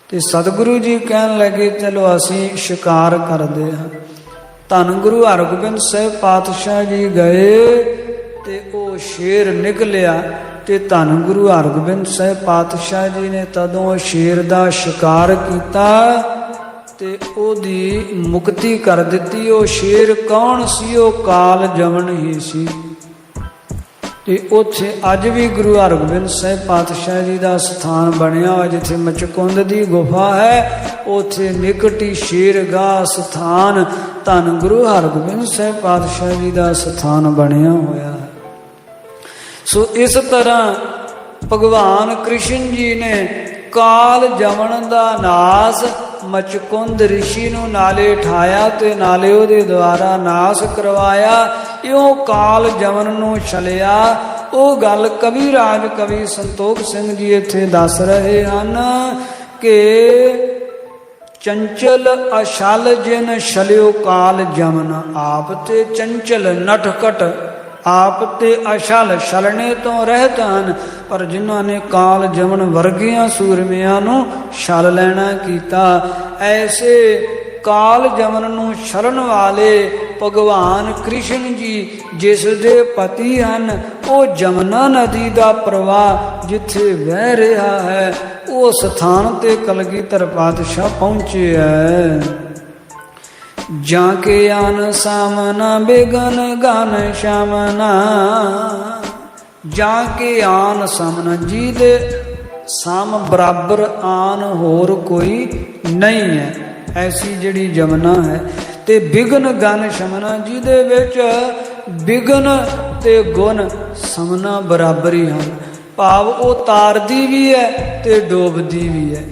ਤੇ ਸਤਿਗੁਰੂ ਜੀ ਕਹਿਣ ਲੱਗੇ ਚਲੋ ਅਸੀਂ ਸ਼ਿਕਾਰ ਕਰਦੇ ਹਾਂ। ਧੰਨ ਗੁਰੂ ਹਰਗੋਬਿੰਦ ਸਾਹਿਬ ਪਾਤਸ਼ਾਹ ਜੀ ਗਏ ਤੇ ਉਹ ਸ਼ੇਰ ਨਿਕਲਿਆ ਤੇ ਧੰਨ ਗੁਰੂ ਹਰਗੋਬਿੰਦ ਸਾਹਿਬ ਪਾਤਸ਼ਾਹ ਜੀ ਨੇ ਤਦੋਂ ਸ਼ੇਰ ਦਾ ਸ਼ਿਕਾਰ ਕੀਤਾ ਤੇ ਉਹਦੀ ਮੁਕਤੀ ਕਰ ਦਿੱਤੀ। ਉਹ ਸ਼ੇਰ ਕੌਣ ਸੀ? ਉਹ ਕਾਲ ਜਮਨ ਹੀ ਸੀ। ਤੇ ਉੱਥੇ ਅੱਜ ਵੀ ਗੁਰੂ ਹਰਗੋਬਿੰਦ ਸਾਹਿਬ ਪਾਤਸ਼ਾਹ ਜੀ ਦਾ ਸਥਾਨ ਬਣਿਆ ਹੋਇਆ, ਜਿੱਥੇ ਮਚਕੁੰਦ ਦੀ ਗੁਫਾ ਹੈ ਉੱਥੇ ਨਿਕਟੀ ਸ਼ੇਰਗਾਹ ਸਥਾਨ ਧੰਨ ਗੁਰੂ ਹਰਗੋਬਿੰਦ ਸਾਹਿਬ ਪਾਤਸ਼ਾਹ ਜੀ ਦਾ ਸਥਾਨ ਬਣਿਆ ਹੋਇਆ ਹੈ। ਸੋ ਇਸ ਤਰ੍ਹਾਂ ਭਗਵਾਨ ਕ੍ਰਿਸ਼ਨ ਜੀ ਨੇ ਕਾਲ ਜਮਨ ਦਾ ਨਾਸ ਮਚਕੁੰਦ ਰਿਸ਼ੀ ਨੂੰ ਨਾਲੇ ਠਾਇਆ ਤੇ ਨਾਲੇ ਉਹਦੇ ਦੁਆਰਾ ਨਾਸ ਕਰਵਾਇਆ। ਇਉਂ ਕਾਲ ਜਮਨ ਨੂੰ ਛਲਿਆ। ਉਹ ਗੱਲ ਕਵੀ ਰਾਜ ਕਵੀ ਸੰਤੋਖ ਸਿੰਘ ਜੀ ਇੱਥੇ ਦੱਸ ਰਹੇ ਹਨ ਕਿ ਚੰਚਲ ਅਛਲ ਜਿਨ ਛਲਿਓ ਕਾਲ ਜਮਨ, ਆਪ ਤੇ ਚੰਚਲ ਨਟਖਟ ਆਪ ਤੇ ਅਛਲ ਛਲਣੇ ਤੋਂ ਰਹਿਤ ਹਨ, ਪਰ ਜਿਨ੍ਹਾਂ ਨੇ ਕਾਲ ਜਮਨ ਵਰਗਿਆਂ ਸੂਰਮਿਆਂ ਨੂੰ ਛਲ ਲੈਣਾ ਕੀਤਾ। ਐਸੇ ਕਾਲ ਜਮਨ ਨੂੰ ਛਲਣ ਵਾਲੇ ਭਗਵਾਨ ਕ੍ਰਿਸ਼ਨ ਜੀ ਜਿਸ ਦੇ ਪਤੀ ਹਨ, ਉਹ ਜਮਨਾ ਨਦੀ ਦਾ ਪ੍ਰਵਾਹ ਜਿੱਥੇ ਵਹਿ ਰਿਹਾ ਹੈ ਉਹ ਸਥਾਨ ਤੇ ਕਲਗੀਧਰ ਪਾਤਸ਼ਾਹ ਪਹੁੰਚੇ ਹੈ। ਜਾਂ ਕੇ ਆਨ ਸਾਮਨਾ ਬੇਗਨ ਗਨ ਸ਼ਮਨਾ, ਜਾਂ ਕੇ ਆਨ ਸਾਮਨਾ ਜੀ ਦੇ ਸਾਮ ਬਰਾਬਰ ਆਨ ਹੋਰ ਕੋਈ ਨਹੀਂ ਹੈ। ਐਸੀ ਜਿਹੜੀ ਜਮਨਾ ਹੈ ਤੇ ਬਿਗਨ ਗਨ ਸ਼ਮਨਾ ਜੀ ਦੇ ਵਿੱਚ ਬਿਗਨ ਤੇ ਗੁਣ ਸਮਨਾ ਬਰਾਬਰ ਹੀ ਹਨ। ਭਾਵ ਉਹ ਤਾਰਦੀ ਵੀ ਹੈ ਤੇ ਡੋਬਦੀ ਵੀ ਹੈ।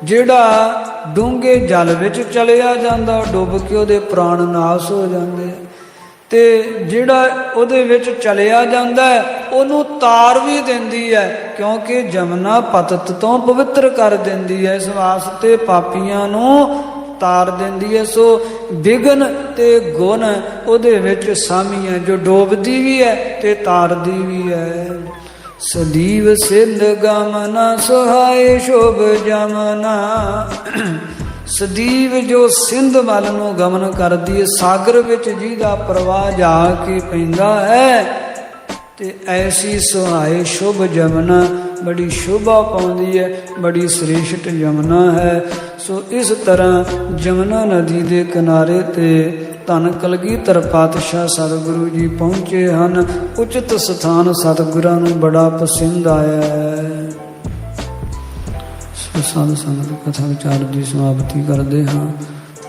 ਜਿਹੜਾ ਡੂੰਘੇ ਜਲ ਵਿੱਚ ਚਲਿਆ ਜਾਂਦਾ ਡੁੱਬ ਕੇ ਉਹਦੇ ਪ੍ਰਾਣ ਨਾਸ ਹੋ ਜਾਂਦੇ, ਤੇ ਜਿਹੜਾ ਉਹਦੇ ਵਿੱਚ ਚਲਿਆ ਜਾਂਦਾ ਹੈ ਉਹਨੂੰ ਤਾਰ ਵੀ ਦਿੰਦੀ ਹੈ, ਕਿਉਂਕਿ ਜਮਨਾ ਪਤਤ ਤੋਂ ਪਵਿੱਤਰ ਕਰ ਦਿੰਦੀ ਹੈ। ਇਸ ਵਾਸਤੇ ਪਾਪੀਆਂ ਨੂੰ ਤਾਰ ਦਿੰਦੀ ਹੈ। ਸੋ ਬਿਗਨ ਤੇ ਗੁਣ ਉਹਦੇ ਵਿੱਚ ਸਾਮੀ ਹੈ, ਜੋ ਡੋਬਦੀ ਵੀ ਹੈ ਤੇ ਤਾਰਦੀ ਵੀ ਹੈ। ਸਦੀਵ ਸਿੰਧ ਗਮਨਾ ਸੁਹਾਏ ਸ਼ੋਭ ਜਮਨਾ, ਸਦੀਵ ਜੋ ਸਿੰਧ ਵੱਲ ਨੂੰ ਗਮਨ ਕਰਦੀ ਹੈ, ਸਾਗਰ ਵਿੱਚ ਜਿਹਦਾ ਪ੍ਰਵਾਹ ਜਾ ਕੇ ਪੈਂਦਾ ਹੈ, ਤੇ ਐਸੀ ਸੁਹਾਏ ਸ਼ੁਭ ਜਮਨਾ ਬੜੀ ਸ਼ੋਭਾ ਪਾਉਂਦੀ ਹੈ, ਬੜੀ ਸ੍ਰੇਸ਼ਟ ਜਮਨਾ ਹੈ। ਸੋ ਇਸ ਤਰ੍ਹਾਂ ਜਮਨਾ ਨਦੀ ਦੇ ਕਿਨਾਰੇ ਤੇ ਧੰਨ ਕਲਗੀਧਰ ਪਾਤਸ਼ਾਹ ਸਤਿਗੁਰੂ ਜੀ ਪਹੁੰਚੇ ਹਨ। ਉਚਿਤ ਸਥਾਨ ਸਤਿਗੁਰਾਂ ਨੂੰ ਬੜਾ ਪਸੰਦ ਆਇਆ ਹੈ। ਸੋ ਸਾਧ ਸੰਗਤ ਕਥਾ ਵਿਚਾਰ ਦੀ ਸਮਾਪਤੀ ਕਰਦੇ ਹਾਂ।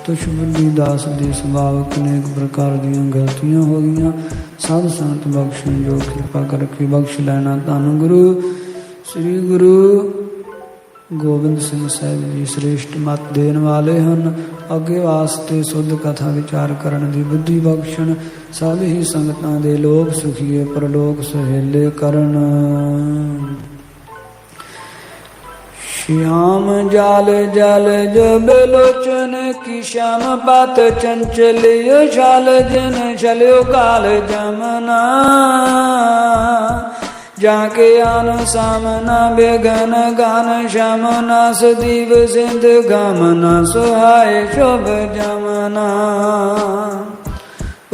ਤੁਛ ਬੁੱਢੀ ਦਾਸ ਦੇ ਸੁਭਾਵਕ ਅਨੇਕ ਪ੍ਰਕਾਰ ਦੀਆਂ ਗਲਤੀਆਂ ਹੋ ਗਈਆਂ। ਸਾਧ ਸੰਗਤ ਬਖਸ਼ਣ ਜੋ ਕਿਰਪਾ ਕਰਕੇ ਬਖਸ਼ ਲੈਣਾ। ਧੰਨ ਗੁਰੂ ਸ੍ਰੀ ਗੁਰੂ ਗੋਬਿੰਦ ਸਿੰਘ ਸਾਹਿਬ ਜੀ ਸ੍ਰੇਸ਼ਟ ਮਤ ਦੇਣ ਵਾਲੇ ਹਨ। ਅੱਗੇ ਵਾਸਤੇ ਸੁੱਧ ਕਥਾ ਵਿਚਾਰ ਕਰਨ ਦੀ ਬੁੱਧੀ ਬਖਸ਼ਣ। ਸਭ ਹੀ ਸੰਗਤਾਂ ਦੇ ਲੋਕ ਸੁਖੀਏ ਪਰਲੋਕ ਸੁਹੇਲੇ ਕਰਨ। श्याम जाल जल जब लोचन की श्याम बात चंचलियो शाल जन चलियो काल जमना जाके आन सामना बेगन गान शमना सदीव सिंध गमना सुहाय शुभ जमना।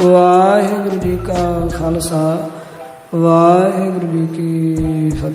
वाहिगुरु जी का खालसा वाहिगुरु जी की फतेह।